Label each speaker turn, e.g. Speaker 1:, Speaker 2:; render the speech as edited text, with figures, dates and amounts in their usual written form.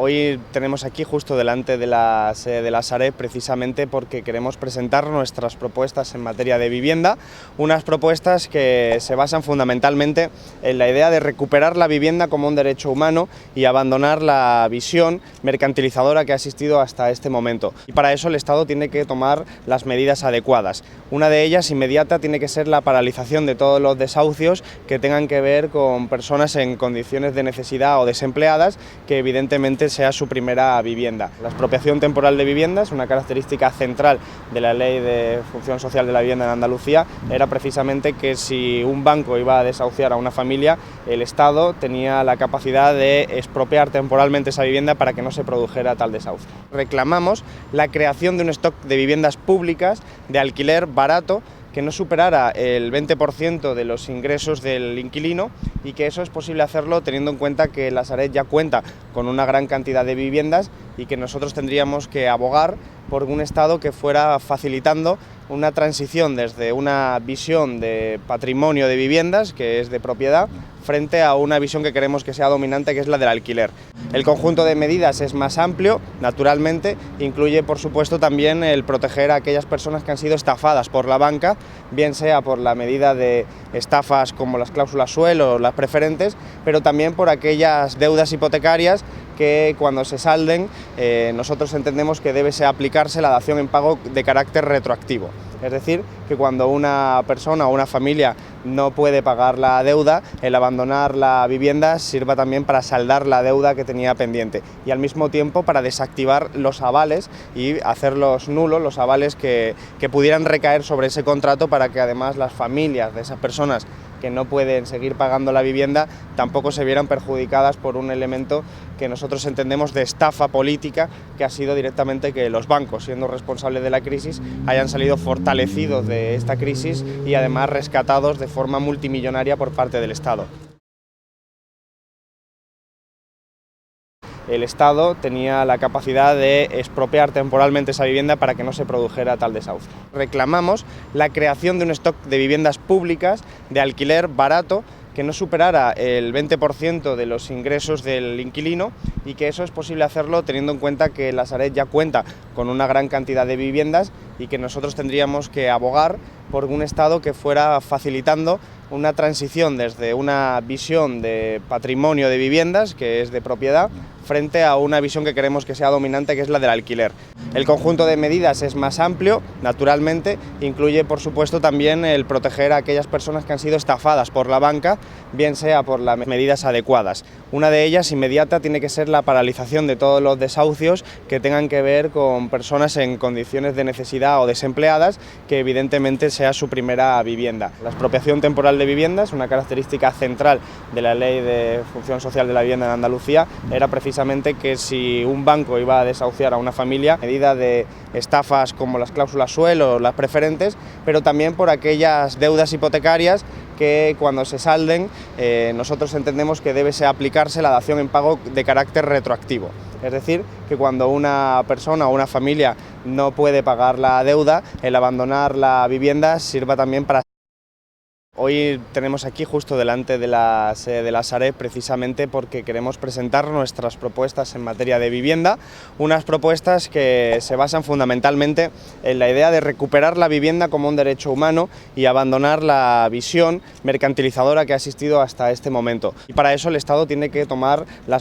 Speaker 1: Hoy tenemos aquí justo delante de la sede de la Sareb precisamente porque queremos presentar nuestras propuestas en materia de vivienda, unas propuestas que se basan fundamentalmente en la idea de recuperar la vivienda como un derecho humano y abandonar la visión mercantilizadora que ha existido hasta este momento. Y para eso el Estado tiene que tomar las medidas adecuadas. Una de ellas, inmediata, tiene que ser la paralización de todos los desahucios que tengan que ver con personas en condiciones de necesidad o desempleadas, que evidentemente sea su primera vivienda. La expropiación temporal de viviendas, una característica central de la Ley de Función Social de la Vivienda en Andalucía, era precisamente que si un banco iba a desahuciar a una familia, el Estado tenía la capacidad de expropiar temporalmente esa vivienda para que no se produjera tal desahucio. Reclamamos la creación de un stock de viviendas públicas de alquiler barato que no superara el 20% de los ingresos del inquilino, y que eso es posible hacerlo teniendo en cuenta que la Sareb ya cuenta con una gran cantidad de viviendas y que nosotros tendríamos que abogar por un Estado que fuera facilitando una transición desde una visión de patrimonio de viviendas, que es de propiedad, frente a una visión que queremos que sea dominante, que es la del alquiler. El conjunto de medidas es más amplio, naturalmente, incluye por supuesto también el proteger a aquellas personas que han sido estafadas por la banca, bien sea por la medida de estafas como las cláusulas suelo o las preferentes, pero también por aquellas deudas hipotecarias que cuando se salden nosotros entendemos que debe aplicarse la dación en pago de carácter retroactivo. Es decir, que cuando una persona o una familia no puede pagar la deuda, el abandonar la vivienda sirva también para saldar la deuda que tenía pendiente y al mismo tiempo para desactivar los avales y hacerlos nulos, los avales que pudieran recaer sobre ese contrato, para que además las familias de esas personas que no pueden seguir pagando la vivienda tampoco se vieran perjudicadas por un elemento que nosotros entendemos de estafa política, que ha sido directamente que los bancos, siendo responsables de la crisis, hayan salido fortalecidos de esta crisis y además rescatados de forma multimillonaria por parte del Estado. El Estado tenía la capacidad de expropiar temporalmente esa vivienda para que no se produjera tal desahucio. Reclamamos la creación de un stock de viviendas públicas de alquiler barato que no superara el 20% de los ingresos del inquilino, y que eso es posible hacerlo teniendo en cuenta que la Sareb ya cuenta con una gran cantidad de viviendas y que nosotros tendríamos que abogar por un Estado que fuera facilitando una transición desde una visión de patrimonio de viviendas, que es de propiedad, frente a una visión que queremos que sea dominante, que es la del alquiler. El conjunto de medidas es más amplio, naturalmente, incluye por supuesto también el proteger a aquellas personas que han sido estafadas por la banca, bien sea por las medidas adecuadas. Una de ellas, inmediata, tiene que ser la paralización de todos los desahucios que tengan que ver con personas en condiciones de necesidad o desempleadas, que evidentemente sea su primera vivienda. La expropiación temporal de viviendas, una característica central de la Ley de Función Social de la Vivienda en Andalucía, era precisamente que si un banco iba a desahuciar a una familia, medida de estafas como las cláusulas suelo o las preferentes, pero también por aquellas deudas hipotecarias que cuando se salden nosotros entendemos que debe aplicarse la dación en pago de carácter retroactivo. Es decir, que cuando una persona o una familia no puede pagar la deuda, el abandonar la vivienda sirva también para... Hoy tenemos aquí justo delante de la sede de la Sareb precisamente porque queremos presentar nuestras propuestas en materia de vivienda, unas propuestas que se basan fundamentalmente en la idea de recuperar la vivienda como un derecho humano y abandonar la visión mercantilizadora que ha existido hasta este momento. Y para eso el Estado tiene que tomar las